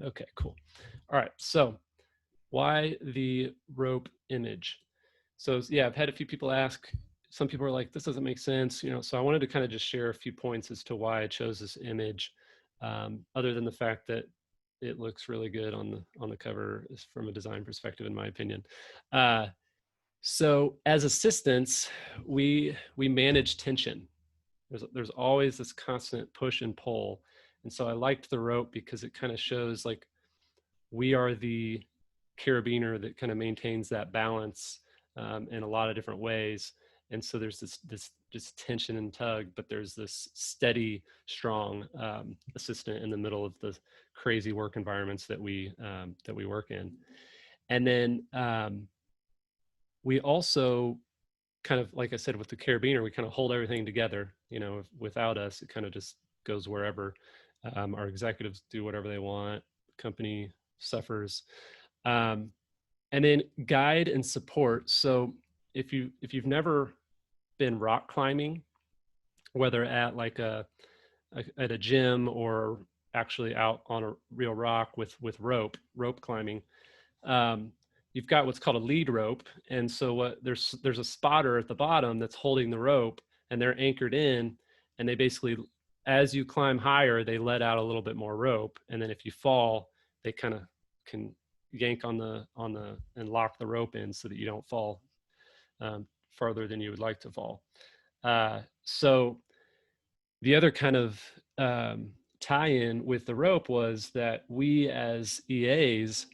Okay, cool. All right, so why the rope image? So yeah, I've had a few people ask. Some people are like, this doesn't make sense, you know. So I wanted to kind of just share a few points as to why I chose this image, other than the fact that it looks really good on the cover from a design perspective, in my opinion. So as assistants, we manage tension. There's always this constant push and pull, and so I liked the rope because it kind of shows like we are the carabiner that kind of maintains that balance in a lot of different ways. And so there's this just tension and tug, but there's this steady, strong assistant in the middle of the crazy work environments that we work in. And then we also kind of, like I said, with the carabiner, we kind of hold everything together. You know, without us, it kind of just goes wherever. Our executives do whatever they want. The company suffers. And then guide and support. So if you've never been rock climbing, whether at like at a gym or actually out on a real rock with rope climbing, you've got what's called a lead rope. And so there's a spotter at the bottom that's holding the rope, and they're anchored in, and they basically, as you climb higher, they let out a little bit more rope. And then if you fall, they kind of can yank on the and lock the rope in so that you don't fall farther than you would like to fall. So the other kind of tie-in with the rope was that we as EAs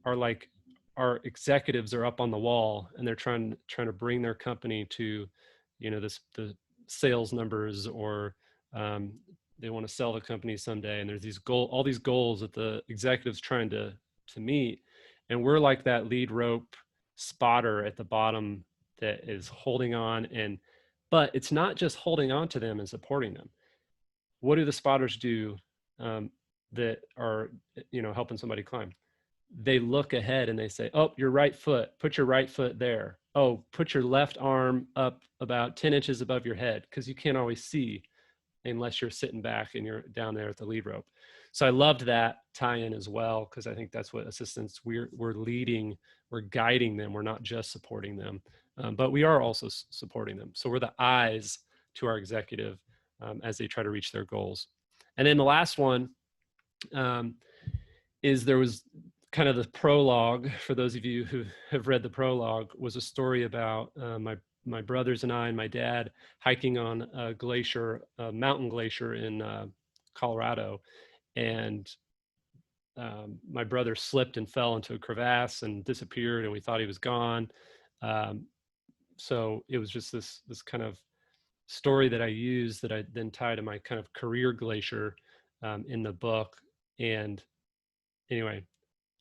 are like, our executives are up on the wall and they're trying to bring their company to, you know, the sales numbers, or they want to sell the company someday. And there's all these goals that the executives trying to meet. And we're like that lead rope spotter at the bottom that is holding on. But it's not just holding on to them and supporting them. What do the spotters do that are, you know, helping somebody climb? They look ahead and they say, oh, your right foot, put your right foot there. Oh, put your left arm up about 10 inches above your head, because you can't always see unless you're sitting back and you're down there at the lead rope. So I loved that tie-in as well, because I think that's what assistants, we're leading, we're guiding them. We're not just supporting them, but we are also supporting them. So we're the eyes to our executive as they try to reach their goals. And then the last one is there was kind of the prologue. For those of you who have read the prologue, was a story about my brothers and I and my dad hiking on a glacier, a mountain glacier in Colorado. And my brother slipped and fell into a crevasse and disappeared, and we thought he was gone. So it was just this kind of story that I used that I then tied to my kind of career glacier in the book. And anyway,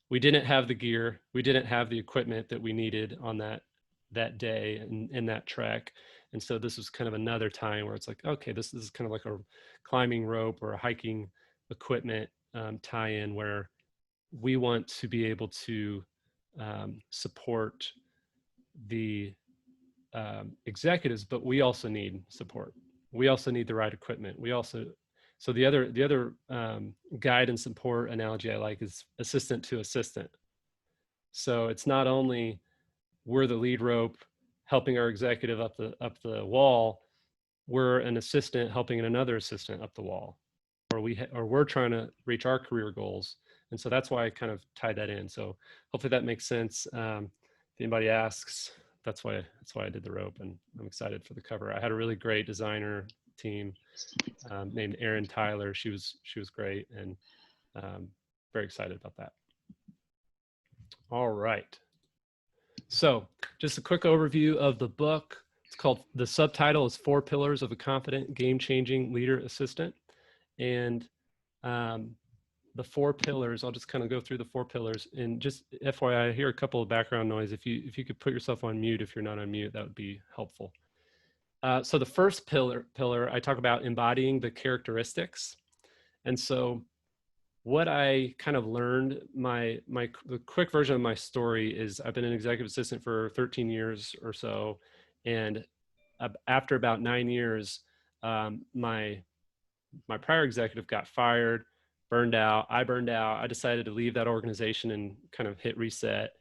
we didn't have the gear, we didn't have the equipment that we needed on that day and in that trek. And so this was kind of another time where it's like, okay, this is kind of like a climbing rope or a hiking equipment tie-in, where we want to be able to support the executives, but we also need support. We also need the right equipment. So the other guide and support analogy I like is assistant to assistant. So it's not only we're the lead rope helping our executive up the wall, we're an assistant helping another assistant up the wall, or we're trying to reach our career goals. And so that's why I kind of tied that in. So hopefully that makes sense. If anybody asks, that's why I did the rope, and I'm excited for the cover. I had a really great designer team named Erin Tyler. She was great, and very excited about that. All right. So just a quick overview of the book. It's called, the subtitle is 4 Pillars of a Confident, Game-Changing Leader Assistant. And the 4 pillars, I'll just kind of go through the 4 pillars. And just FYI, I hear a couple of background noise. If you could put yourself on mute, if you're not on mute, that would be helpful. So the first pillar, I talk about embodying the characteristics. And so what I kind of learned, the quick version of my story is I've been an executive assistant for 13 years or so. And after about 9 years, my prior executive got fired. burned out. I burned out. I decided to leave that organization and kind of hit reset.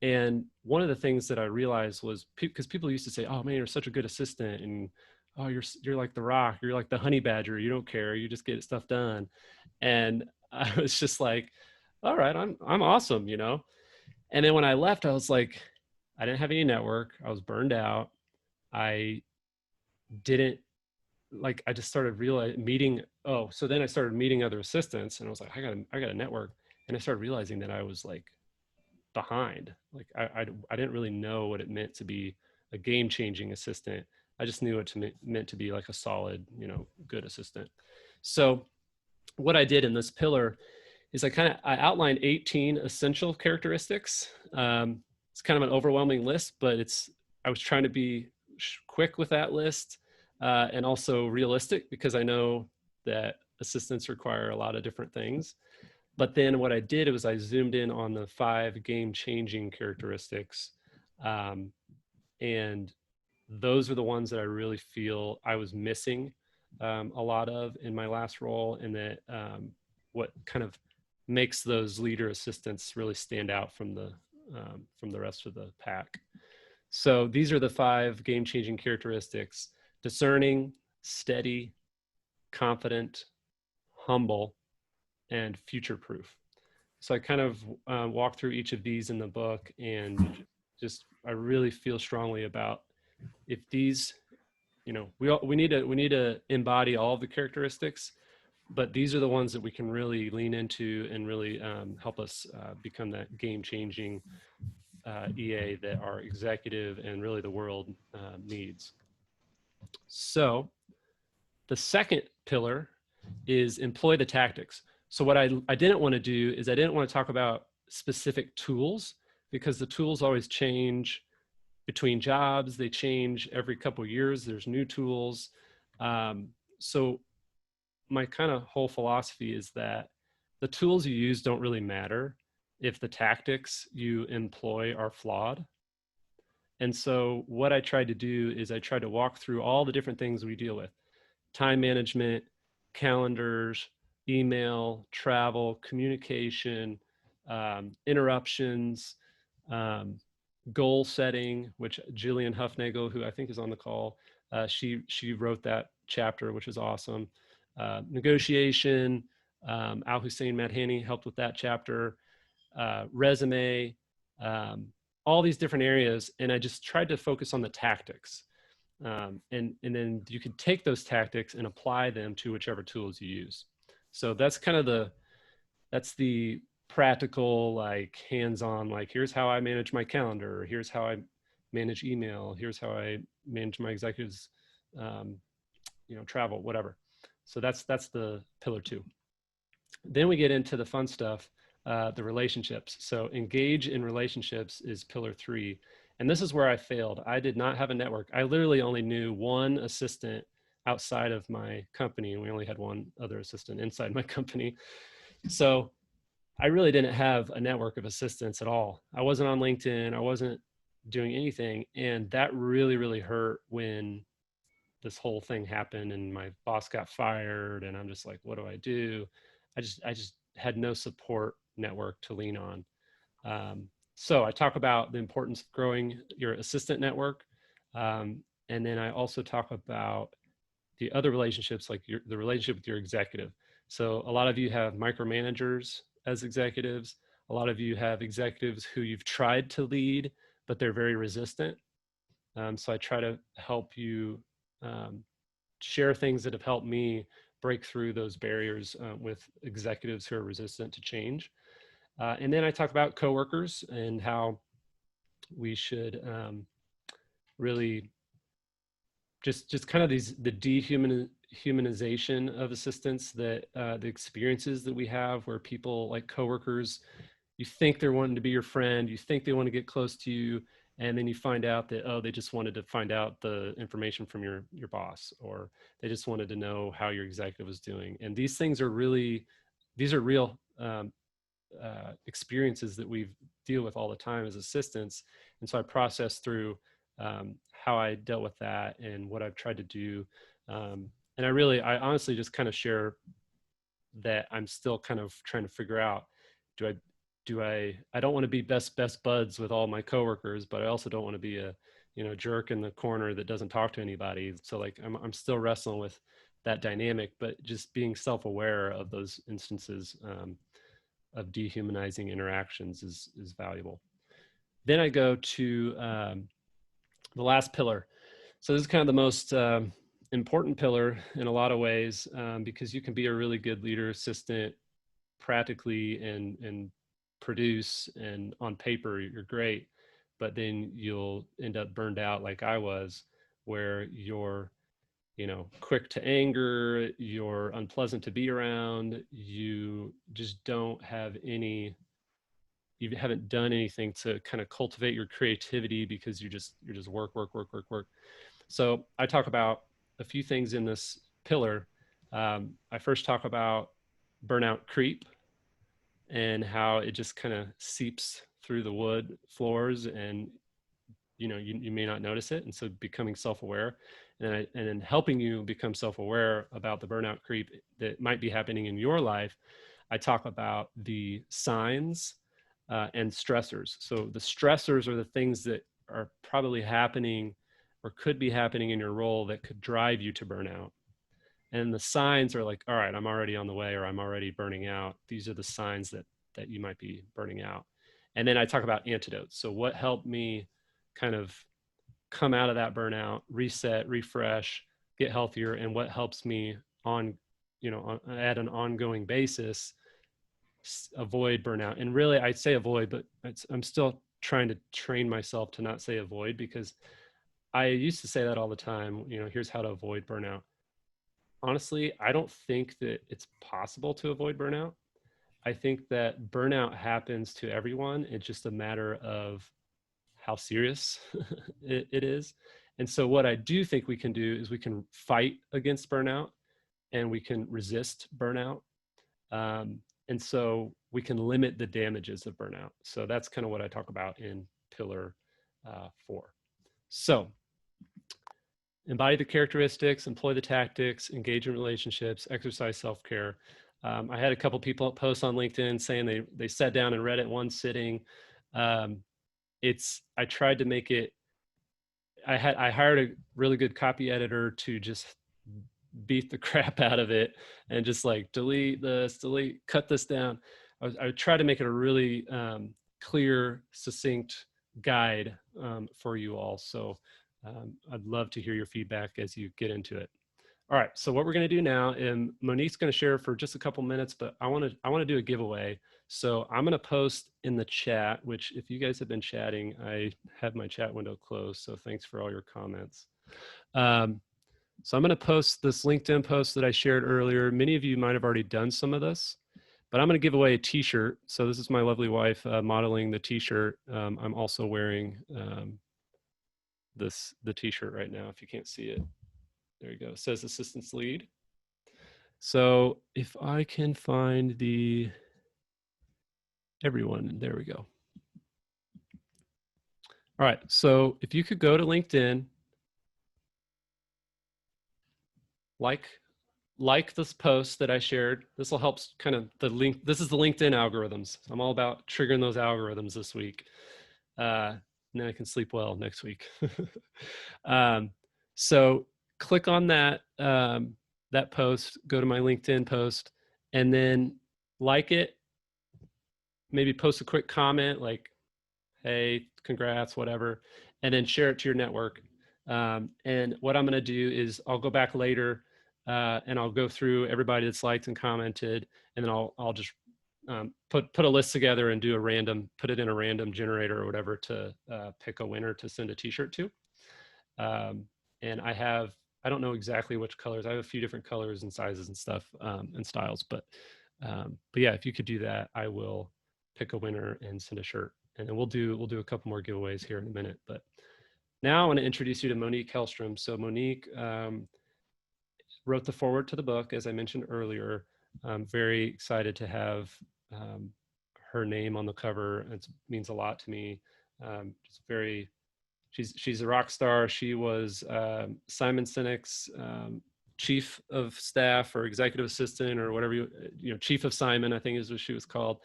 And one of the things that I realized was because people used to say, "Oh man, you're such a good assistant," and "Oh, you're like the rock. You're like the honey badger. You don't care. You just get stuff done." And I was just like, "All right, I'm awesome," you know. And then when I left, I was like, I didn't have any network. I was burned out. I didn't like. I just started realizing meeting. Oh, so then I started meeting other assistants, and I was like, I got a network, and I started realizing that I was like behind. Like I didn't really know what it meant to be a game changing assistant. I just knew meant to be like a solid, you know, good assistant. So what I did in this pillar is I outlined 18 essential characteristics. It's kind of an overwhelming list, but I was trying to be quick with that list and also realistic because I know that assistants require a lot of different things. But then what I did was I zoomed in on the 5 game-changing characteristics, um, and those are the ones that I really feel I was missing a lot of in my last role, and that what kind of makes those leader assistants really stand out from the rest of the pack. So these are the 5 game-changing characteristics: discerning, steady, confident, humble, and future-proof. So I kind of walk through each of these in the book, and just I really feel strongly about if these, you know, we need to embody all of the characteristics, but these are the ones that we can really lean into and really help us become that game-changing EA that our executive and really the world needs. So the second pillar is employ the tactics. So what I didn't want to do is I didn't want to talk about specific tools because the tools always change between jobs. They change every couple of years. There's new tools. So my kind of whole philosophy is that the tools you use don't really matter if the tactics you employ are flawed. And so what I tried to do is I tried to walk through all the different things we deal with: time management, calendars, email, travel, communication, interruptions, um, goal setting, which Jillian Huffnagel, who I think is on the call, she wrote that chapter, which is awesome. Negotiation, Al Hussein Madhani helped with that chapter. Resume, um, all these different areas, and I just tried to focus on the tactics. And then you can take those tactics and apply them to whichever tools you use. So that's kind of that's the practical, like hands-on, like here's how I manage my calendar, here's how I manage email, here's how I manage my executives, you know, travel, whatever. So that's the pillar 2. Then we get into the fun stuff, the relationships. So engage in relationships is pillar 3. And this is where I failed. I did not have a network. I literally only knew one assistant outside of my company, and we only had one other assistant inside my company. So I really didn't have a network of assistants at all. I wasn't on LinkedIn. I wasn't doing anything. And that really, really hurt when this whole thing happened and my boss got fired. And I'm just like, what do I do? I just had no support network to lean on. So I talk about the importance of growing your assistant network. And then I also talk about the other relationships, like the relationship with your executive. So a lot of you have micromanagers as executives. A lot of you have executives who you've tried to lead, but they're very resistant. So I try to help you share things that have helped me break through those barriers with executives who are resistant to change. And then I talk about coworkers and how we should really just kind of the dehumanization of assistants, that the experiences that we have where people like coworkers, you think they're wanting to be your friend, you think they want to get close to you, and then you find out that, oh, they just wanted to find out the information from your boss, or they just wanted to know how your executive was doing. And these things are really, these are real experiences that we deal with all the time as assistants. And so I process through how I dealt with that and what I've tried to do. And I honestly just kind of share that I'm still kind of trying to figure out. Do I, I don't want to be best buds with all my coworkers, but I also don't want to be a, jerk in the corner that doesn't talk to anybody. So like, I'm still wrestling with that dynamic, but just being self-aware of those instances of dehumanizing interactions is valuable. Then I go to the last pillar. So this is kind of the most important pillar in a lot of ways, because you can be a really good leader assistant practically and produce, and on paper you're great, but then you'll end up burned out like I was, where you're quick to anger, you're unpleasant to be around, you just don't have any, you haven't done anything to kind of cultivate your creativity because you're just work, work, work, work, work. So I talk about a few things in this pillar. I first talk about burnout creep and how it just kind of seeps through the wood floors, and you may not notice it. And so becoming self-aware, and then helping you become self-aware about the burnout creep that might be happening in your life. I talk about the signs and stressors. So the stressors are the things that are probably happening or could be happening in your role that could drive you to burnout. And the signs are like, all right, I'm already on the way, or I'm already burning out. These are the signs that you might be burning out. And then I talk about antidotes. So what helped me kind of come out of that burnout, reset, refresh, get healthier, and what helps me on, at an ongoing basis, avoid burnout. And really, I say avoid, but I'm still trying to train myself to not say avoid, because I used to say that all the time, here's how to avoid burnout. Honestly, I don't think that it's possible to avoid burnout. I think that burnout happens to everyone. It's just a matter of how serious it is. And so what I do think we can do is we can fight against burnout, and we can resist burnout. And so we can limit the damages of burnout. So that's kind of what I talk about in pillar 4. So embody the characteristics, employ the tactics, engage in relationships, exercise self-care. I had a couple people post on LinkedIn saying they sat down and read it in one sitting. I tried to make it, I hired a really good copy editor to just beat the crap out of it and just like delete this, cut this down. I would try to make it a really clear, succinct guide for you all. So I'd love to hear your feedback as you get into it. All right, so what we're going to do now, and Monique's going to share for just a couple minutes, but I want to do a giveaway. So I'm going to post in the chat, which if you guys have been chatting, I have my chat window closed. So thanks for all your comments. So I'm going to post this LinkedIn post that I shared earlier. Many of you might have already done some of this, but I'm going to give away a t-shirt. So this is my lovely wife modeling the t-shirt. I'm also wearing the t-shirt right now, if you can't see it. There you go. It says assistance lead. So if I can find everyone, there we go. All right. So if you could go to LinkedIn, like this post that I shared. This will help kind of the link. This is the LinkedIn algorithms. I'm all about triggering those algorithms this week. And then I can sleep well next week. So click on that post, go to my LinkedIn post, and then like it. Maybe post a quick comment like, hey, congrats, whatever, and then share it to your network. And what I'm going to do is I'll go back later and I'll go through everybody that's liked and commented, and then I'll just put a list together and put it in a random generator or whatever to pick a winner to send a t-shirt to. And I don't know exactly which colors. I have a few different colors and sizes and stuff and styles, but yeah, if you could do that, I will pick a winner and send a shirt. And then we'll do a couple more giveaways here in a minute. But now I want to introduce you to Monique Helstrom. So Monique wrote the foreword to the book, as I mentioned earlier. I'm very excited to have her name on the cover. It means a lot to me. She's a rock star. She was Simon Sinek's chief of staff or executive assistant or whatever chief of Simon, I think is what she was called,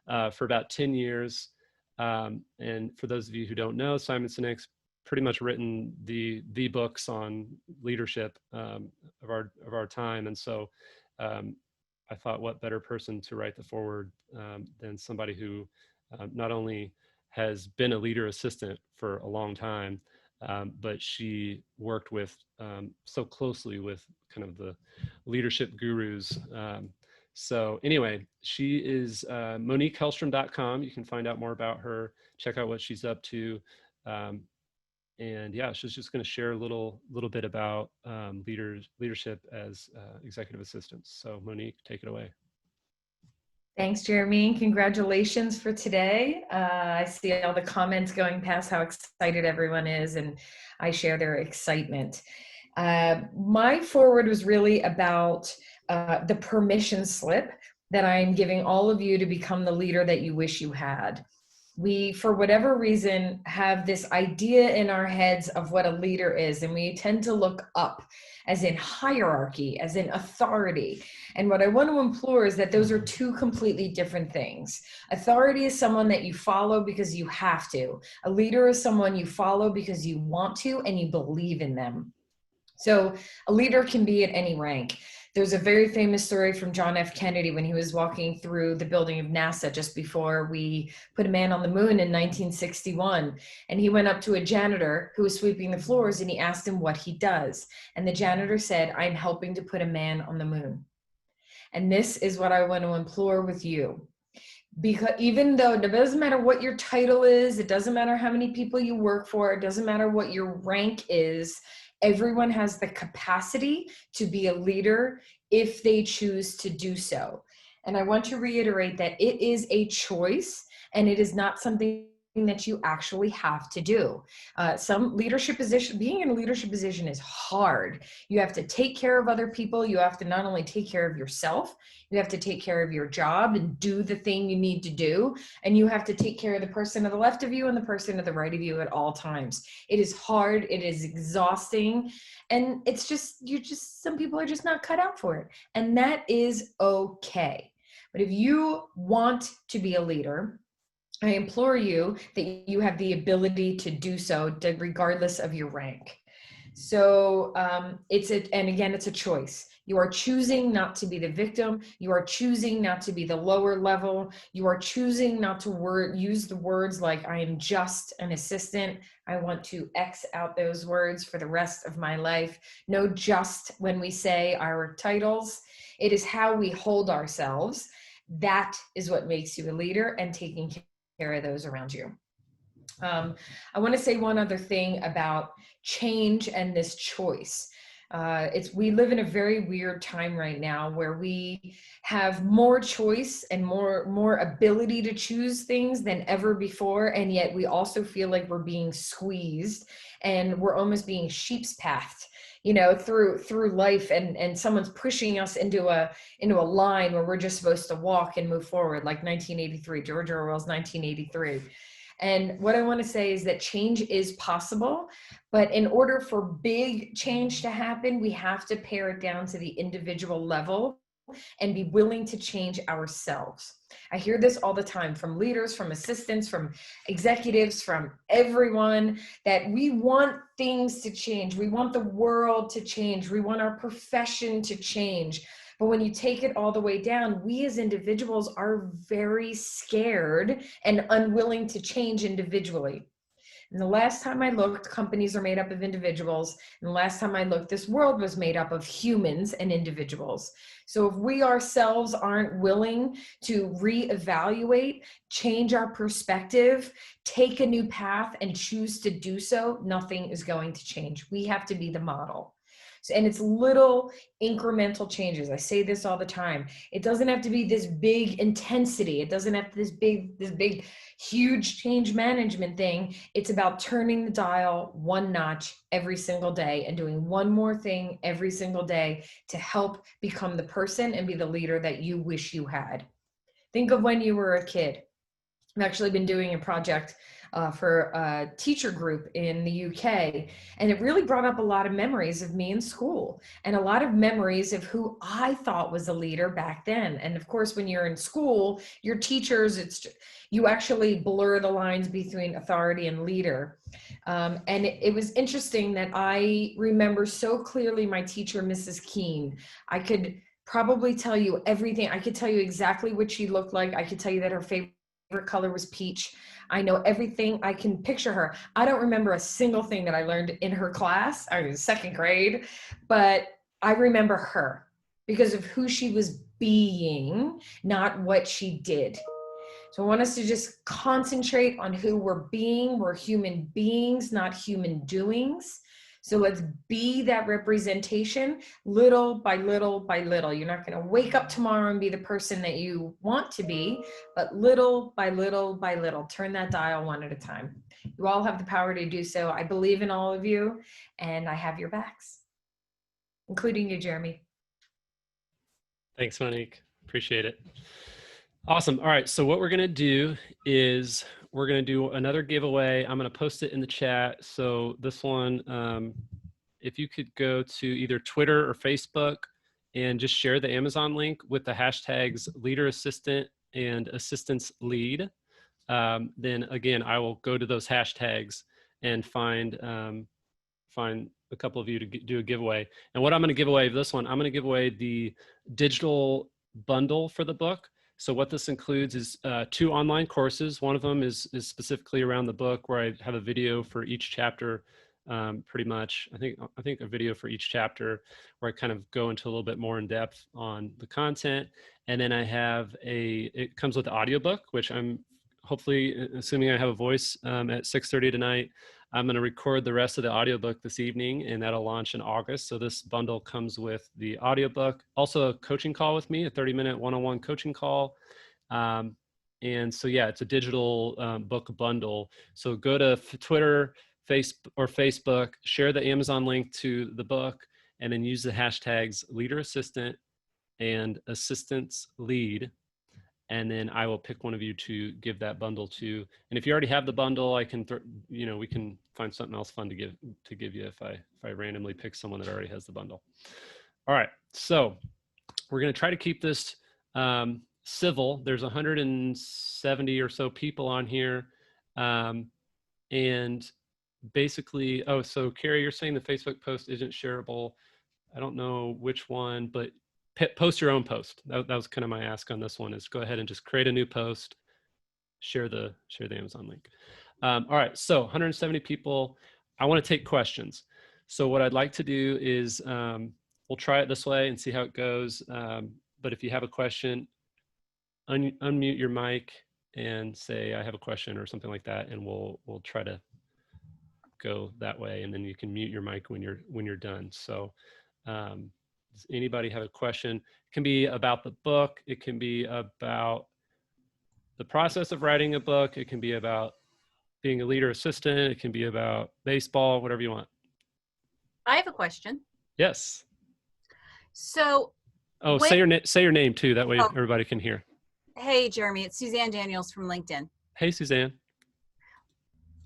for about 10 years. And for those of you who don't know, Simon Sinek's pretty much written the books on leadership of our time. And so I thought, what better person to write the foreword than somebody who not only has been a leader assistant for a long time, but she worked with so closely with kind of the leadership gurus. So anyway, she is MoniqueHelstrom.com. You can find out more about her, check out what she's up to. And yeah, she's just going to share a little bit about leadership as executive assistants. So Monique, take it away. Thanks, Jeremy. Congratulations for today. I see all the comments going past how excited everyone is, and I share their excitement. My foreword was really about the permission slip that I'm giving all of you to become the leader that you wish you had. We, for whatever reason, have this idea in our heads of what a leader is, and we tend to look up, as in hierarchy, as in authority. And what I want to implore is that those are two completely different things. Authority is someone that you follow because you have to. A leader is someone you follow because you want to and you believe in them. So a leader can be at any rank. There's a very famous story from John F. Kennedy when he was walking through the building of NASA just before we put a man on the moon in 1961. And he went up to a janitor who was sweeping the floors and he asked him what he does. And the janitor said, "I'm helping to put a man on the moon." And this is what I want to implore with you. Because even though it doesn't matter what your title is, it doesn't matter how many people you work for, it doesn't matter what your rank is, everyone has the capacity to be a leader if they choose to do so. And I want to reiterate that it is a choice and it is not something that you actually have to do. Some leadership position, being in a leadership position is hard. You have to take care of other people. You have to not only take care of yourself, you have to take care of your job and do the thing you need to do. And you have to take care of the person to the left of you and the person to the right of you at all times. It is hard. It is exhausting. And it's just, some people are just not cut out for it. And that is okay. But if you want to be a leader, I implore you that you have the ability to do so regardless of your rank. So and again, it's a choice. You are choosing not to be the victim. You are choosing not to be the lower level. You are choosing not to use the words like, "I am just an assistant." I want to X out those words for the rest of my life. No just when we say our titles. It is how we hold ourselves. That is what makes you a leader, and taking care of those around you. I want to say one other thing about change and this choice. We live in a very weird time right now where we have more choice and more ability to choose things than ever before, and yet we also feel like we're being squeezed and we're almost being sheep's pathed, through life, and someone's pushing us into a line where we're just supposed to walk and move forward, like 1983, George Orwell's 1983. And what I want to say is that change is possible, but in order for big change to happen, we have to pare it down to the individual level and be willing to change ourselves. I hear this all the time from leaders, from assistants, from executives, from everyone, that we want things to change. We want the world to change. We want our profession to change. But when you take it all the way down, we as individuals are very scared and unwilling to change individually. And the last time I looked, companies are made up of individuals. And the last time I looked, this world was made up of humans and individuals. So if we ourselves aren't willing to reevaluate, change our perspective, take a new path, and choose to do so, nothing is going to change. We have to be the model. And it's little incremental changes. I say this all the time. It doesn't have to be this big intensity. It doesn't have this big, huge change management thing. It's about turning the dial one notch every single day and doing one more thing every single day to help become the person and be the leader that you wish you had. Think of when you were a kid. I've actually been doing a project for a teacher group in the UK. And it really brought up a lot of memories of me in school and a lot of memories of who I thought was a leader back then. And of course, when you're in school, your teachers, you actually blur the lines between authority and leader. And it was interesting that I remember so clearly my teacher, Mrs. Keene. I could probably tell you everything. I could tell you exactly what she looked like. I could tell you that her favorite color was peach. I know everything. I can picture her. I don't remember a single thing that I learned in her class. I was second grade, but I remember her because of who she was being, not what she did. So I want us to just concentrate on who we're being. We're human beings, not human doings. So let's be that representation little by little by little. You're not going to wake up tomorrow and be the person that you want to be, but little by little by little, turn that dial one at a time. You all have the power to do so. I believe in all of you, and I have your backs, including you, Jeremy. Thanks, Monique. Appreciate it. Awesome. All right. So what we're going to do is we're going to do another giveaway. I'm going to post it in the chat. So this one, if you could go to either Twitter or Facebook and just share the Amazon link with the hashtags leader assistant and assistance lead, then again, I will go to those hashtags and find a couple of you to do a giveaway. And what I'm going to give away this one, I'm going to give away the digital bundle for the book. So what this includes is 2 online courses. One of them is specifically around the book, where I have a video for each chapter, pretty much. I think a video for each chapter, where I kind of go into a little bit more in depth on the content. And then I have it comes with the audiobook, which I'm hopefully, assuming I have a voice, at 6:30 tonight. I'm going to record the rest of the audiobook this evening, and that'll launch in August. So this bundle comes with the audiobook, also a coaching call with me, a 30-minute one-on-one coaching call. And so, yeah, it's a digital book bundle. So go to Twitter, Facebook, share the Amazon link to the book, and then use the hashtags leader assistant and assistance lead. And then I will pick one of you to give that bundle to. And if you already have the bundle, I can, we can find something else fun to give you if I randomly pick someone that already has the bundle. All right, so we're going to try to keep this civil. There's 170 or so people on here, and basically, so Carrie, you're saying the Facebook post isn't shareable. I don't know which one, but post your own post. That was kind of my ask on this one, is go ahead and just create a new post, share the Amazon link. All right, so 170 people. I want to take questions. So what I'd like to do is we'll try it this way and see how it goes. But if you have a question, unmute your mic and say, I have a question or something like that, and we'll try to go that way. And then you can mute your mic when you're done. So does anybody have a question? It can be about the book. It can be about the process of writing a book. It can be about being a leader assistant. It can be about baseball, whatever you want. I have a question. Yes. So, say your name too. That way everybody can hear. Hey, Jeremy, it's Suzanne Daniels from LinkedIn. Hey, Suzanne.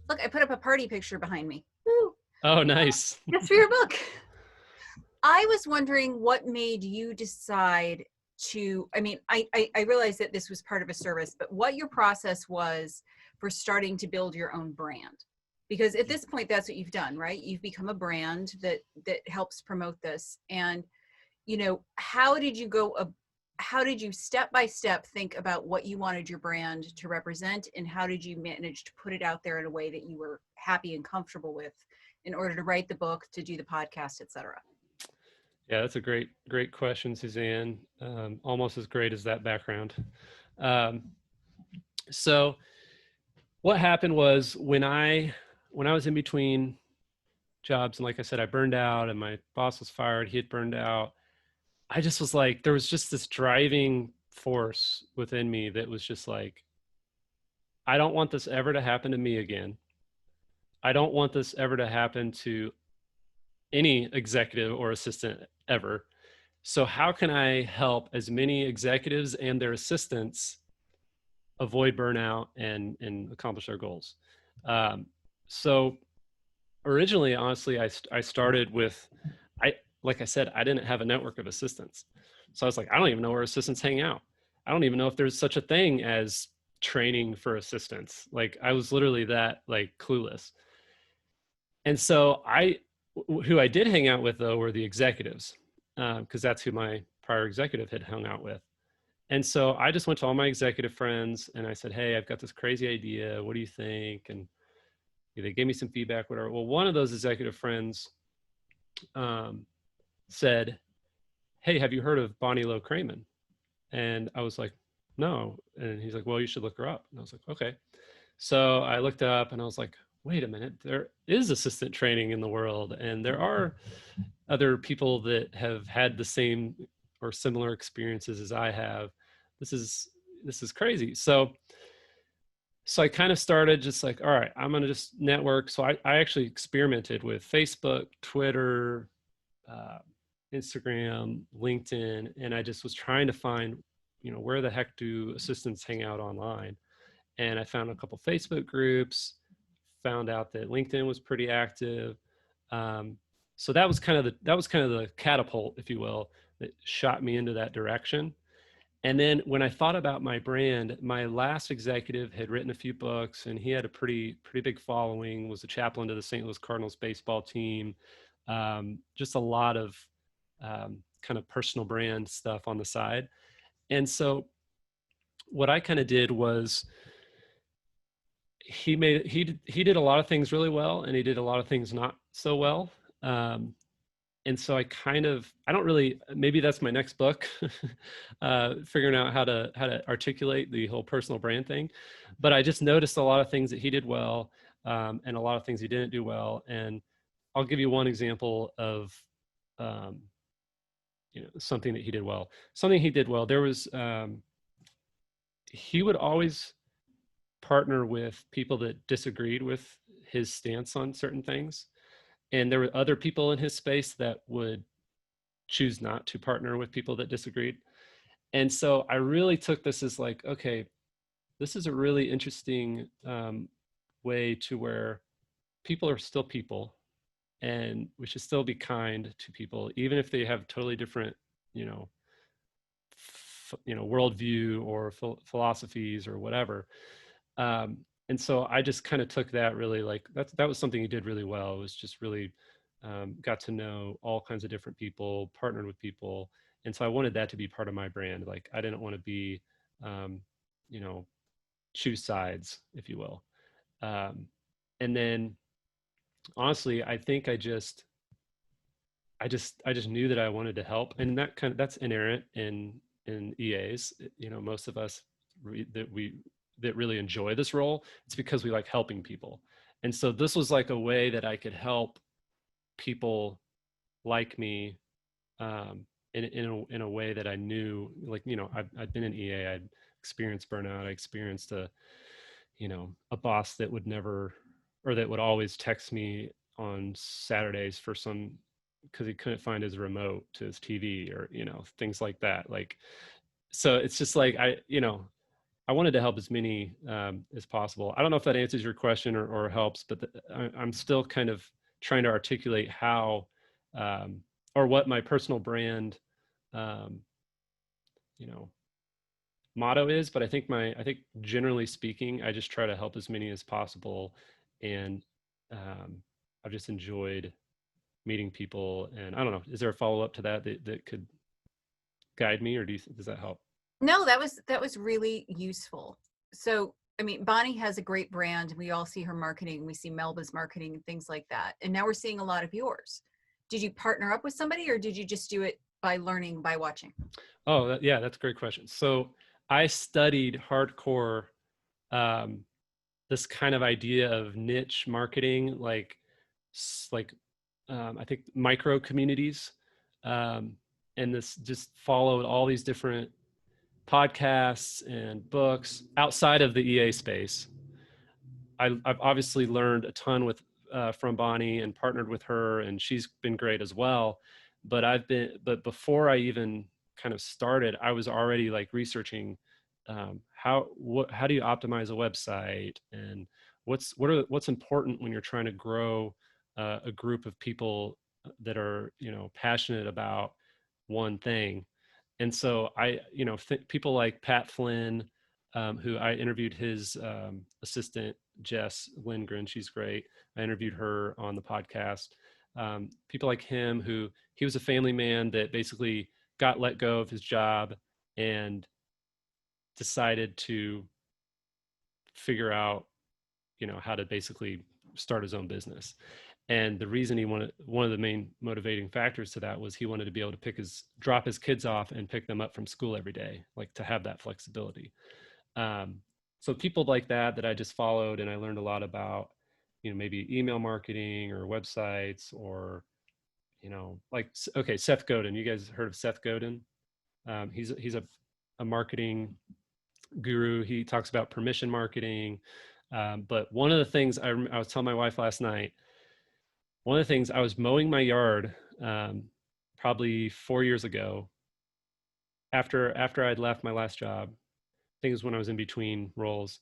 Look, I put up a party picture behind me. Woo. Oh, nice. That's for your book. I was wondering what made you decide to, I realized that this was part of a service, but what your process was for starting to build your own brand. Because at this point, that's what you've done, right? You've become a brand that helps promote this. And, how did you step by step think about what you wanted your brand to represent, and how did you manage to put it out there in a way that you were happy and comfortable with in order to write the book, to do the podcast, et cetera? Yeah, that's a great question, Suzanne. Almost as great as that background. So what happened was when I was in between jobs, and like I said, I burned out and my boss was fired, he had burned out. I just was like, there was just this driving force within me that was just like, I don't want this ever to happen to me again. I don't want this ever to happen to any executive or assistant ever. So how can I help as many executives and their assistants avoid burnout and accomplish their goals? So originally, honestly, I started with, like I said, I didn't have a network of assistants. So I was like, I don't even know where assistants hang out. I don't even know if there's such a thing as training for assistants. Like I was literally that like clueless. And so who I did hang out with though were the executives, because that's who my prior executive had hung out with. And so I just went to all my executive friends and I said, hey, I've got this crazy idea. What do you think? And they gave me some feedback, whatever. Well, one of those executive friends um, said, hey, have you heard of Bonnie Lowe Kramen? And I was like, no. And he's like, well, you should look her up. And I was like, okay. So I looked up and I was like, wait a minute, there is assistant training in the world. And there are other people that have had the same or similar experiences as I have. This is crazy. So I kind of started just like, all right, I'm going to just network. So I actually experimented with Facebook, Twitter, uh, Instagram, LinkedIn, and I just was trying to find, where the heck do assistants hang out online? And I found a couple Facebook groups, found out that LinkedIn was pretty active. Um, so that was kind of the catapult, if you will, that shot me into that direction. And then when I thought about my brand, my last executive had written a few books and he had a pretty big following, was a chaplain to the St. Louis Cardinals baseball team. Just a lot of kind of personal brand stuff on the side. And so what I kind of did was he did a lot of things really well and he did a lot of things not so well. And so I don't really, maybe that's my next book, figuring out how to articulate the whole personal brand thing. But I just noticed a lot of things that he did well, and a lot of things he didn't do well. And I'll give you one example of um, something that he did well. Something he did well. There was he would always partner with people that disagreed with his stance on certain things, and there were other people in his space that would choose not to partner with people that disagreed. And so I really took this as like, okay, this is a really interesting way to where people are still people, and we should still be kind to people, even if they have totally different, you know, worldview or philosophies or whatever. And so I just kind of took that really like that was something he did really well. It was just really got to know all kinds of different people, partnered with people. And so I wanted that to be part of my brand. Like I didn't want to be, um, you know, choose sides, if you will. And then honestly, I think I just knew that I wanted to help, and that's inherent in EAs. Most of us that really enjoy this role, it's because we like helping people. And so this was like a way that I could help people like me, in a way that I knew, like, I'd been in EA, I'd experienced burnout, I experienced a boss that would never, or that would always text me on Saturdays for some, because he couldn't find his remote to his TV, or things like that. Like, so it's just like I wanted to help as many as possible. I don't know if that answers your question or helps, but I'm still kind of trying to articulate how, or what my personal brand, um, you know, motto is. But I think generally speaking, I just try to help as many as possible, and I've just enjoyed meeting people. And I don't know, is there a follow up to that could guide me, or does that help? No, that was really useful. So, I mean, Bonnie has a great brand. We all see her marketing. We see Melba's marketing and things like that. And now we're seeing a lot of yours. Did you partner up with somebody, or did you just do it by learning, by watching? Oh, yeah, that's a great question. So I studied hardcore, um, this kind of idea of niche marketing, I think micro communities, um, and this just followed all these different podcasts and books outside of the EA space. I've obviously learned a ton from Bonnie and partnered with her, and she's been great as well. But before I even kind of started, I was already like researching how do you optimize a website, and what's important when you're trying to grow a group of people that are, passionate about one thing. And so I, people like Pat Flynn, who I interviewed his assistant, Jess Lindgren. She's great. I interviewed her on the podcast. People like him, who he was a family man that basically got let go of his job and decided to figure out, how to basically start his own business. And the reason he wanted, one of the main motivating factors to that was he wanted to be able to drop his kids off and pick them up from school every day, like to have that flexibility. So people like that I just followed, and I learned a lot about, maybe email marketing or websites, or, like, okay, Seth Godin. You guys heard of Seth Godin? He's a marketing guru. He talks about permission marketing. But one of the things I was telling my wife last night, one of the things, I was mowing my yard probably 4 years ago, after I'd left my last job. I think it was when I was in between roles.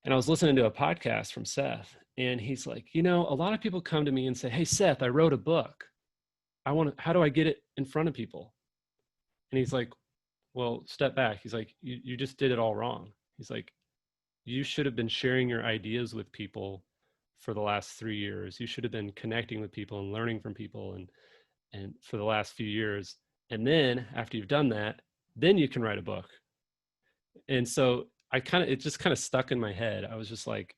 And I was listening to a podcast from Seth, and he's like, a lot of people come to me and say, "Hey, Seth, I wrote a book. How do I get it in front of people?" And he's like, "Well, step back." He's like, you just did it all wrong." He's like, "You should have been sharing your ideas with people for the last 3 years. You should have been connecting with people and learning from people and for the last few years. And then after you've done that, then you can write a book." And so it just kind of stuck in my head. I was just like,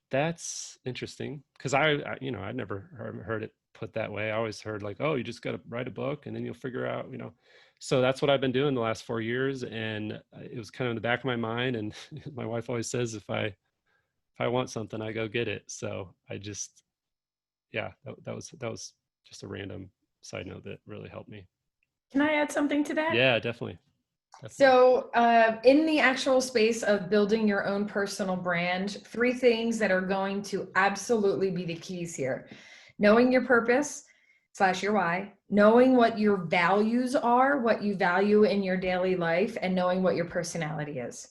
that's interesting. Cause I'd never heard it put that way. I always heard like, oh, you just got to write a book and then you'll figure out, so that's what I've been doing the last 4 years. And it was kind of in the back of my mind. And my wife always says, if I want something, I go get it. So I just, yeah, that was just a random side note that really helped me. Can I add something to that? Yeah, definitely. So in the actual space of building your own personal brand, 3 things that are going to absolutely be the keys here: knowing your purpose / your why, knowing what your values are, what you value in your daily life, and knowing what your personality is.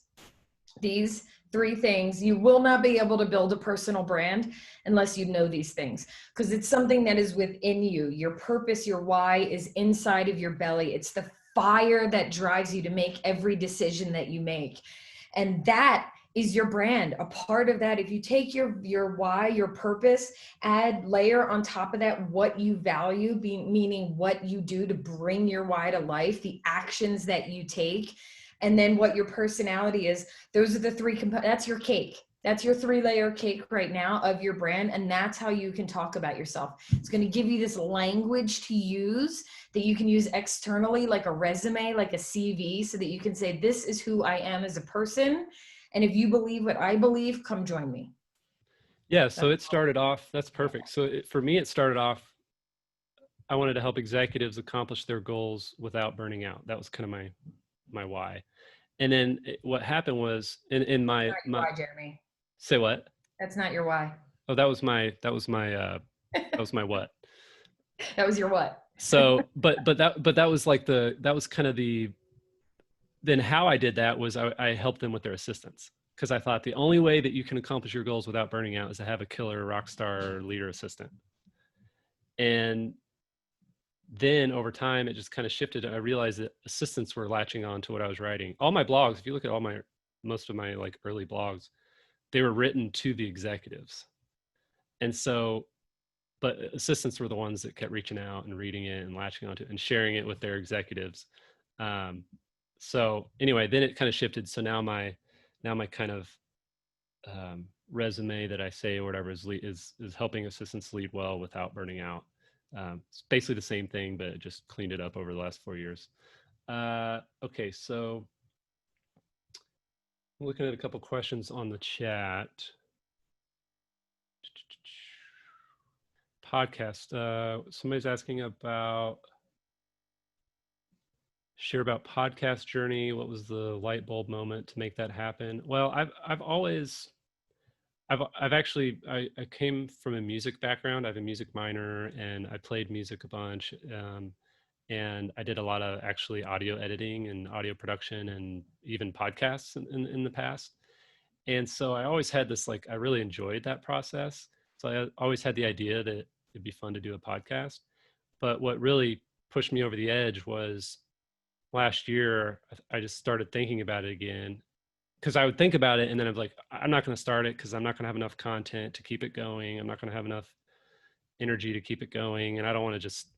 These 3 things, you will not be able to build a personal brand unless you know these things, because it's something that is within you. Your purpose, your why is inside of your belly. It's the fire that drives you to make every decision that you make. And that is your brand. A part of that, if you take your why, your purpose, add layer on top of that what you value, meaning what you do to bring your why to life, the actions that you take, and then what your personality is. Those are the 3 components. That's your cake. That's your 3-layer cake right now of your brand. And that's how you can talk about yourself. It's going to give you this language to use that you can use externally, like a resume, like a CV, so that you can say, this is who I am as a person. And if you believe what I believe, come join me. Yeah. So it started off, that's perfect. So for me, it started off, I wanted to help executives accomplish their goals without burning out. That was kind of my why. And then what happened was in my why, Jeremy. Say what? That's not your why. Oh, that was my what? That was your what? So, but that was like that was kind of then how I did that was I helped them with their assistants, because I thought the only way that you can accomplish your goals without burning out is to have a killer rock star leader assistant. And then over time, it just kind of shifted. I realized that assistants were latching on to what I was writing. All my blogs, if you look at most of my like early blogs, they were written to the executives. And so, but assistants were the ones that kept reaching out and reading it and latching onto it and sharing it with their executives. So anyway, then it kind of shifted. So now my kind of resume that I say or whatever is helping assistants lead well without burning out. It's basically the same thing, but just cleaned it up over the last 4 years. Okay, so I'm looking at a couple questions on the chat. Podcast. Somebody's asking about share about podcast journey. What was the light bulb moment to make that happen? Well, I've actually, I came from a music background. I have a music minor and I played music a bunch. And I did a lot of actually audio editing and audio production and even podcasts in the past. And so I always had this, like, I really enjoyed that process. So I always had the idea that it'd be fun to do a podcast. But what really pushed me over the edge was last year, I just started thinking about it again, because I would think about it and then I'm like, I'm not going to start it because I'm not going to have enough content to keep it going. I'm not going to have enough energy to keep it going. And I don't want to just,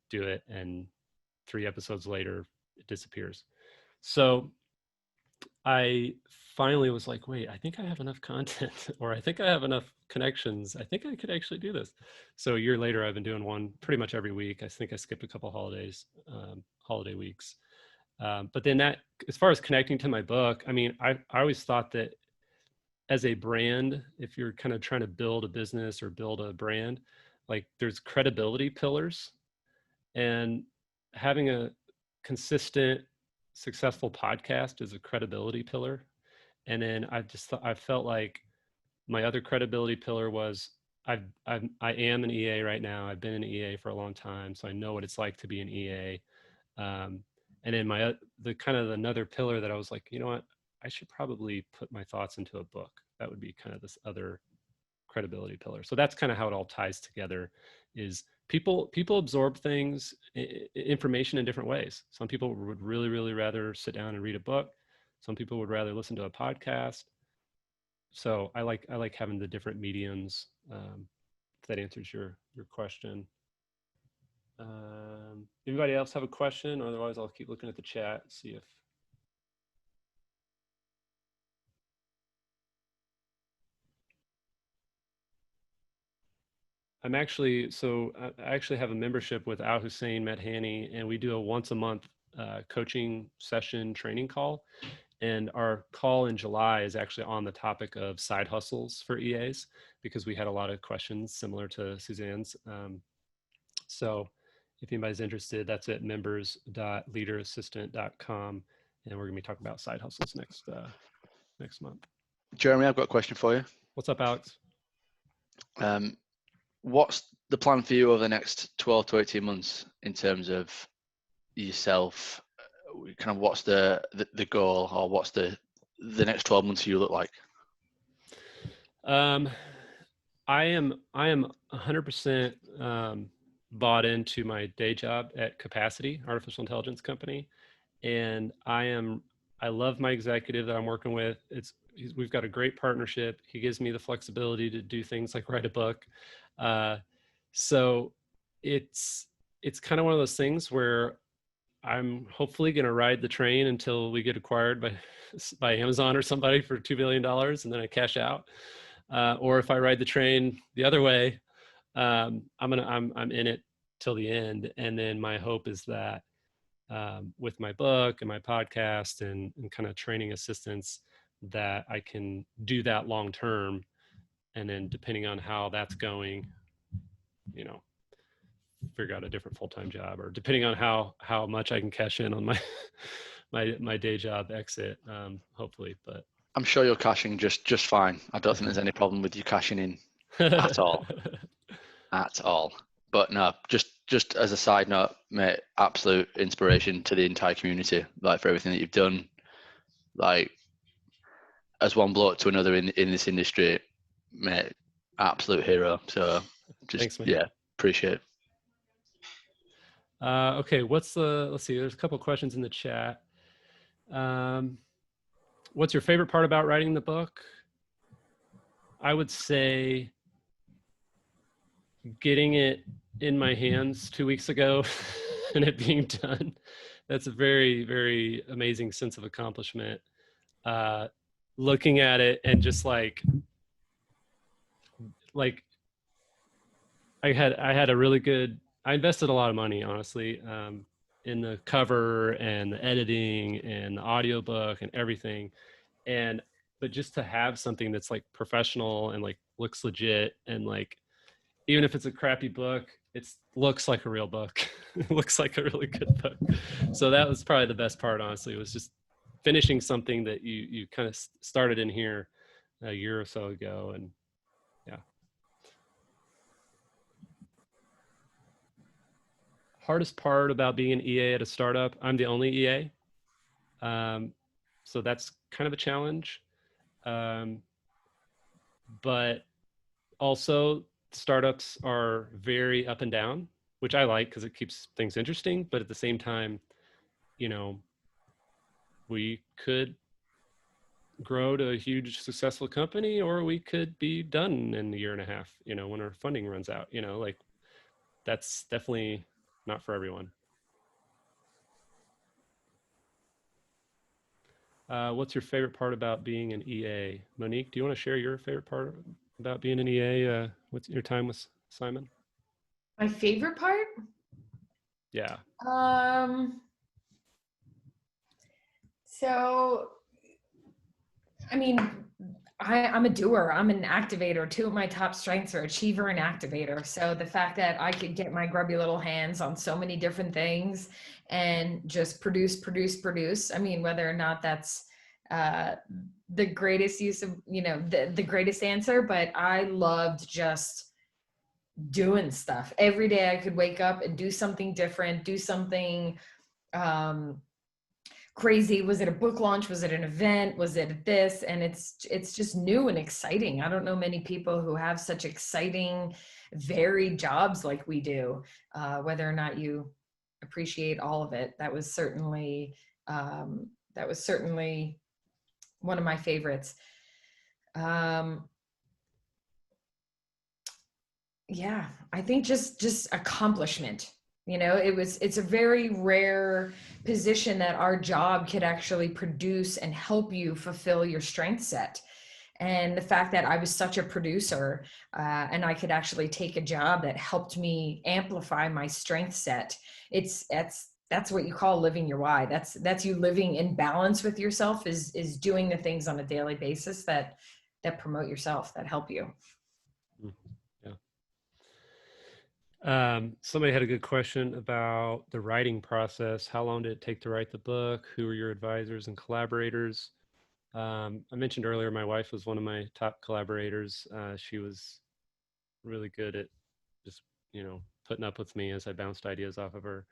do it. And 3 episodes later, it disappears. So I finally was like, wait, I think I have enough content or I think I have enough connections. I think I could actually do this. So a year later, I've been doing one pretty much every week. I think I skipped a couple holidays, holiday weeks. But then that, as far as connecting to my book, I mean, I always thought that as a brand, if you're kind of trying to build a business or build a brand, like there's credibility pillars, and having a consistent, successful podcast is a credibility pillar. And then I felt like my other credibility pillar was I am an EA right now. I've been an EA for a long time, so I know what it's like to be an EA. And then the kind of another pillar that I was like, you know what, I should probably put my thoughts into a book. That would be kind of this other credibility pillar. So that's kind of how it all ties together. Is people absorb things, information in different ways. Some people would really rather sit down and read a book. Some people would rather listen to a podcast. So I like having the different mediums. If that answers your question. Anybody else have a question? Otherwise, I'll keep looking at the chat, see if. I actually have a membership with Al Hussein Medhani, and we do a once a month coaching session training call. And our call in July is actually on the topic of side hustles for EAs, because we had a lot of questions similar to Suzanne's. So if anybody's interested, that's at members.leaderassistant.com. And we're gonna be talking about side hustles next month. Jeremy, I've got a question for you. What's up, Alex? What's the plan for you over the next 12 to 18 months in terms of yourself? Kind of what's the goal, or what's the next 12 months for you look like? I am 100% bought into my day job at Capacity, artificial intelligence company. And I love my executive that I'm working with. We've got a great partnership. He gives me the flexibility to do things like write a book. So it's kind of one of those things where I'm hopefully going to ride the train until we get acquired by Amazon or somebody for $2 billion, and then I cash out. Or if I ride the train the other way, I'm in it till the end. And then my hope is that with my book and my podcast and kind of training assistants, that I can do that long term. And then depending on how that's going, figure out a different full-time job, or depending on how much I can cash in on my my day job exit, hopefully. But I'm sure you're cashing just fine. I don't think there's any problem with you cashing in at all. At all. But no, just as a side note, mate, absolute inspiration to the entire community, like for everything that you've done, like as one bloke to another in this industry, mate, absolute hero. So just thanks, man. Yeah, appreciate it. Okay, let's see, there's a couple questions in the chat. What's your favorite part about writing the book? I would say getting it in my hands 2 weeks ago and it being done. That's a very, very amazing sense of accomplishment. Looking at it and just like I had a really good, I invested a lot of money, honestly, in the cover and the editing and the audiobook and everything. But just to have something that's like professional and like looks legit, and like, even if it's a crappy book, it looks like a real book. It looks like a really good book. So that was probably the best part, honestly. It was just finishing something that you kind of started in here a year or so ago. And yeah. Hardest part about being an EA at a startup, I'm the only EA. So that's kind of a challenge. But also startups are very up and down, which I like because it keeps things interesting. But at the same time, you know, we could grow to a huge successful company, or we could be done in a year and a half, when our funding runs out, like that's definitely not for everyone. What's your favorite part about being an EA? Monique, do you want to share your favorite part about being an EA? What's your time with Simon? My favorite part? Yeah. So, I mean, I'm a doer. I'm an activator. Two of my top strengths are achiever and activator. So the fact that I could get my grubby little hands on so many different things and just produce. I mean, whether or not that's the greatest use of, the greatest answer, but I loved just doing stuff. Every day I could wake up and do something different, do something crazy. Was it a book launch? Was it an event? Was it this? And it's just new and exciting. I don't know many people who have such exciting, varied jobs like we do. Whether or not you appreciate all of it, that was certainly one of my favorites. Yeah, I think just accomplishment. It's a very rare position that our job could actually produce and help you fulfill your strength set. And the fact that I was such a producer, and I could actually take a job that helped me amplify my strength set. That's what you call living your why. That's you living in balance with yourself, is doing the things on a daily basis that promote yourself, that help you. Somebody had a good question about the writing process. How long did it take to write the book? Who were your advisors and collaborators? I mentioned earlier, my wife was one of my top collaborators. She was really good at just, putting up with me as I bounced ideas off of her.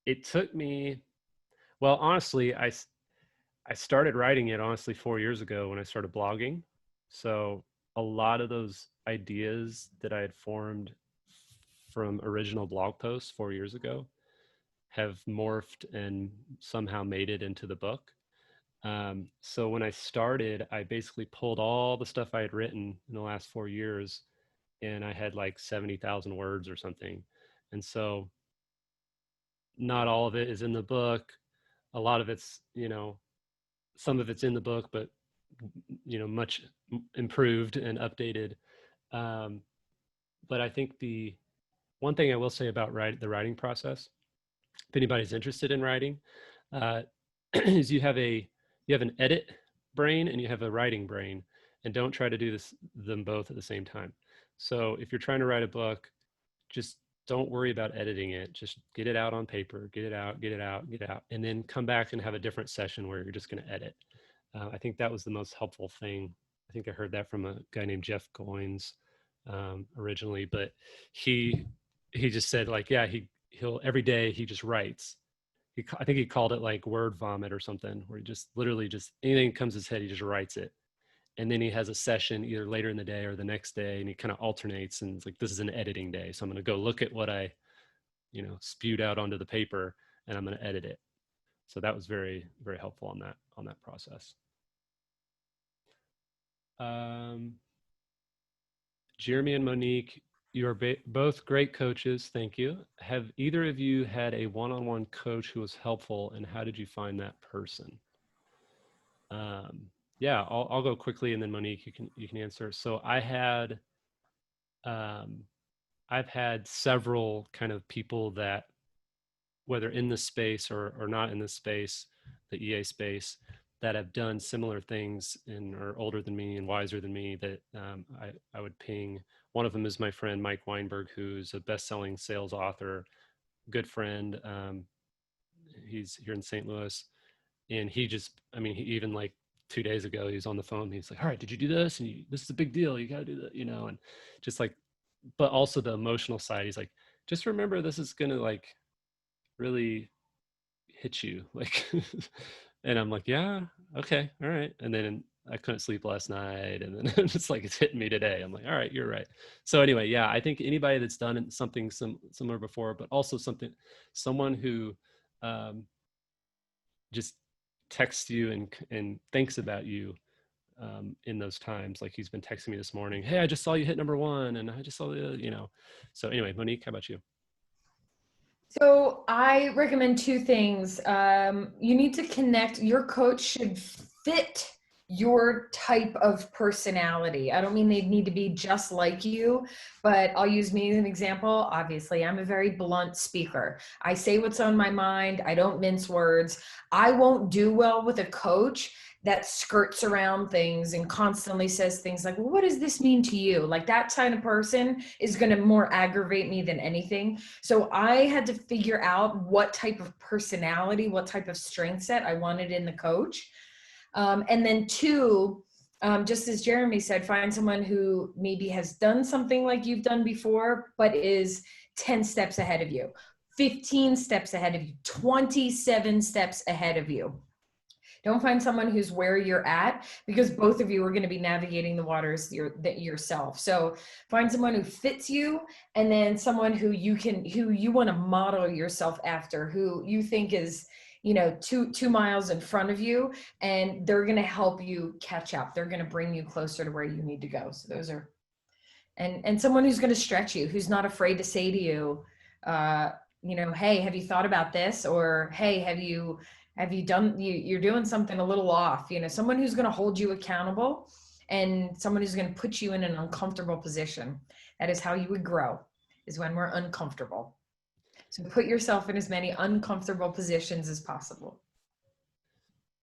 It took me, well, honestly, I started writing it honestly 4 years ago when I started blogging. So a lot of those ideas that I had formed from original blog posts 4 years ago have morphed and somehow made it into the book. So when I started, I basically pulled all the stuff I had written in the last 4 years, and I had like 70,000 words or something. And so not all of it is in the book. A lot of it's, some of it's in the book, but, much improved and updated. But I think the one thing I will say about the writing process, if anybody's interested in writing, is you have an edit brain and you have a writing brain, and don't try to do them both at the same time. So if you're trying to write a book, just don't worry about editing it. Just get it out on paper, get it out, and then come back and have a different session where you're just going to edit. I think that was the most helpful thing. I think I heard that from a guy named Jeff Goins originally, but he just said, like, yeah, he'll every day he just writes. I think he called it like word vomit or something, where he just literally just anything comes to his head, he just writes it. And then he has a session either later in the day or the next day, and he kind of alternates, and it's like, this is an editing day, so I'm going to go look at what I spewed out onto the paper, and I'm going to edit it. So that was very, very helpful on that process. Jeremy and Monique, you are both great coaches. Thank you. Have either of you had a one-on-one coach who was helpful, and how did you find that person? Yeah, I'll go quickly, and then Monique, you can answer. So I've had several kind of people that, whether in this space or not in this space, the EA space, that have done similar things and are older than me and wiser than me, that I would ping. One of them is my friend Mike Weinberg, who's a best-selling sales author, good friend. He's here in St. Louis, and he even like 2 days ago, he was on the phone. He's like, all right, did you do this? And this is a big deal. You got to do that, and just like, but also the emotional side. He's like, just remember, this is going to like really hit you. Like, and I'm like, yeah, okay. All right. And then I couldn't sleep last night. And then it's like, it's hitting me today. I'm like, all right, you're right. So anyway, yeah, I think anybody that's done something similar before, but also someone who just texts you and thinks about you in those times. Like he's been texting me this morning, hey, I just saw you hit number one, and I just saw the. So anyway, Monique, how about you? So I recommend two things. You need to connect. Your coach should fit your type of personality. I don't mean they need to be just like you, but I'll use me as an example. Obviously, I'm a very blunt speaker. I say what's on my mind. I don't mince words. I won't do well with a coach that skirts around things and constantly says things like, well, what does this mean to you? Like that kind of person is going to more aggravate me than anything. So I had to figure out what type of personality, what type of strength set I wanted in the coach. And then two, just as Jeremy said, find someone who maybe has done something like you've done before, but is 10 steps ahead of you, 15 steps ahead of you, 27 steps ahead of you. Don't find someone who's where you're at, because both of you are going to be navigating the waters yourself. So find someone who fits you, and then someone who you want to model yourself after, who you think is, 2 miles in front of you, and they're going to help you catch up. They're going to bring you closer to where you need to go. So those are, and someone who's going to stretch you, who's not afraid to say to you, hey, have you thought about this? Or, hey, have you done, you're doing something a little off, someone who's going to hold you accountable, and someone who's going to put you in an uncomfortable position. That is how you would grow, is when we're uncomfortable. So put yourself in as many uncomfortable positions as possible.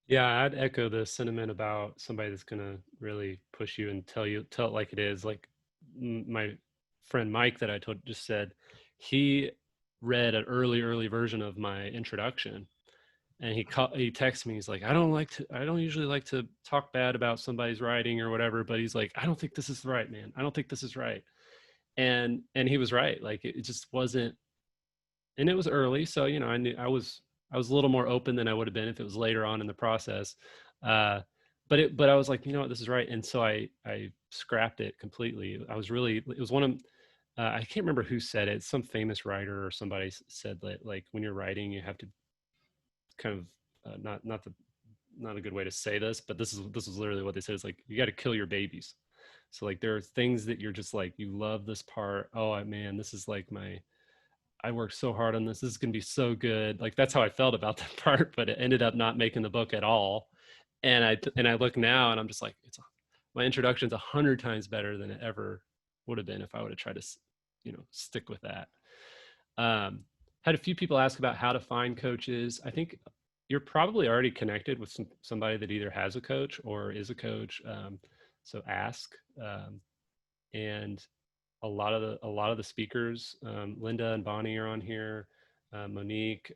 Yeah, I'd echo the sentiment about somebody that's going to really push you and tell it like it is. Like my friend Mike that I just said, he read an early version of my introduction, and he texted me. He's like, I don't usually like to talk bad about somebody's writing or whatever, but he's like, I don't think this is right, man. I don't think this is right. And he was right. Like it just wasn't, and it was early. So, I knew I was a little more open than I would have been if it was later on in the process. But I was like, what, this is right. And so I scrapped it completely. It was one of, I can't remember who said it. Some famous writer or somebody said that, like, when you're writing, you have to kind of, not a good way to say this, but this is literally what they said. It's like, you got to kill your babies. So like, there are things that you're just like, you love this part. Oh man, this is like I worked so hard on this. This is going to be so good. Like, that's how I felt about that part, but it ended up not making the book at all. And I look now and I'm just like, my introduction's 100 times better than it ever would have been if I would have tried to, stick with that. Had a few people ask about how to find coaches. I think you're probably already connected with somebody that either has a coach or is a coach. So ask, and a lot of the speakers, Linda and Bonnie are on here, Monique,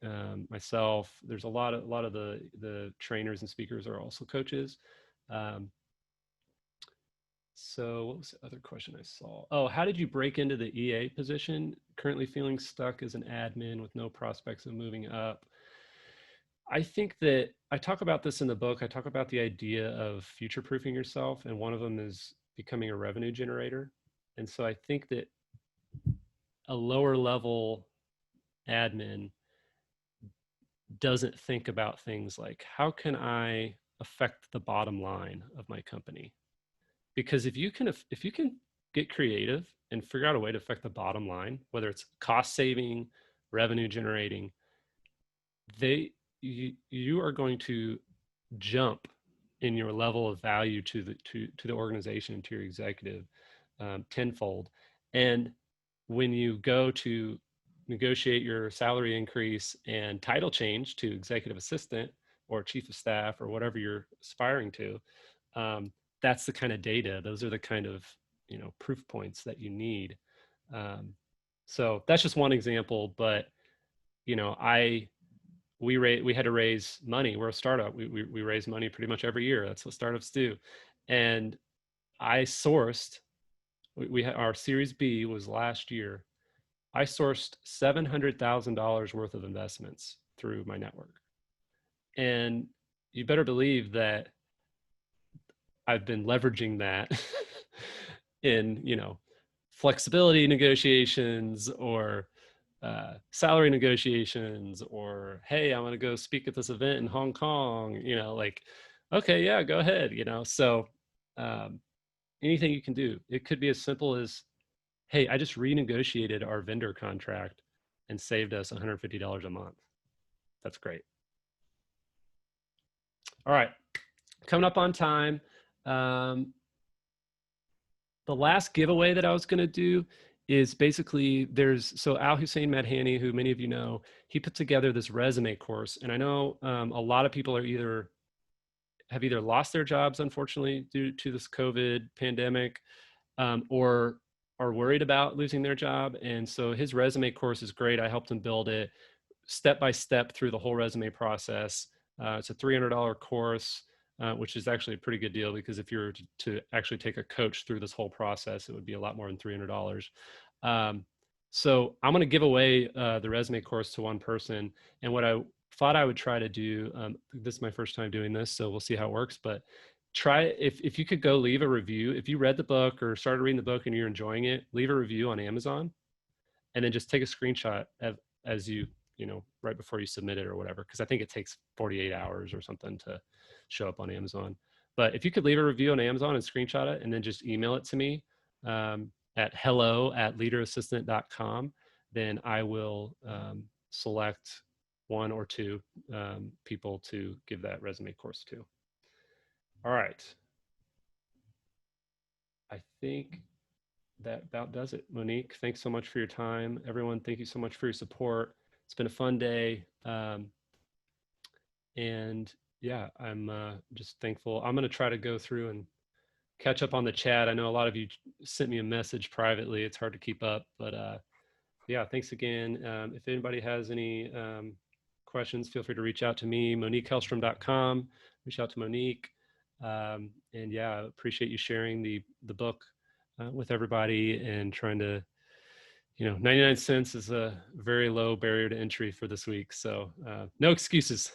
myself. There's a lot of the trainers and speakers are also coaches. So what was the other question I saw? Oh, how did you break into the EA position? Currently feeling stuck as an admin with no prospects of moving up. I think that I talk about this in the book. I talk about the idea of future-proofing yourself, and one of them is becoming a revenue generator. And so I think that a lower level admin doesn't think about things like, how can I affect the bottom line of my company? Because if you can get creative and figure out a way to affect the bottom line, whether it's cost saving, revenue generating, you are going to jump in your level of value to the organization, to your executive, tenfold. And when you go to negotiate your salary increase and title change to executive assistant or chief of staff or whatever you're aspiring to, that's the kind of data. Those are the kind of, proof points that you need. So that's just one example, but, we had to raise money. We're a startup. We raise money pretty much every year. That's what startups do. And I sourced, we had our Series B was last year. I sourced $700,000 worth of investments through my network. And you better believe that I've been leveraging that in, you know, flexibility negotiations or salary negotiations, or, hey, I want to go speak at this event in Hong Kong, you know, like, okay, yeah, go ahead, you know. So anything you can do. It could be as simple as, hey, I just renegotiated our vendor contract and saved us $150 a month. That's great. All right, coming up on time. The last giveaway that I was going to do is basically so Al Hussein Madhani, who many of you know, he put together this resume course. And I know a lot of people have either lost their jobs, unfortunately, due to this COVID pandemic, or are worried about losing their job. And so his resume course is great. I helped him build it step by step through the whole resume process. It's a $300 course. Which is actually a pretty good deal, because if you were to actually take a coach through this whole process, it would be a lot more than $300. So I'm going to give away the resume course to one person. And what I thought I would try to do, this is my first time doing this, so we'll see how it works, but try, if you could go leave a review, if you read the book or started reading the book and you're enjoying it, leave a review on Amazon, and then just take a screenshot as you know, right before you submit it or whatever, because I think it takes 48 hours or something to show up on Amazon. But if you could leave a review on Amazon and screenshot it and then just email it to me at hello@leaderassistant.com, then I will select one or two people to give that resume course to. All right. I think that about does it. Monique, thanks so much for your time. Everyone, thank you so much for your support. It's been a fun day. And yeah, I'm just thankful. I'm going to try to go through and catch up on the chat. I know a lot of you sent me a message privately. It's hard to keep up, but yeah, thanks again. If anybody has any questions, feel free to reach out to me, MoniqueHelstrom.com. Reach out to Monique. And yeah, I appreciate you sharing the book with everybody and trying to, you know, 99 cents is a very low barrier to entry for this week. So no excuses.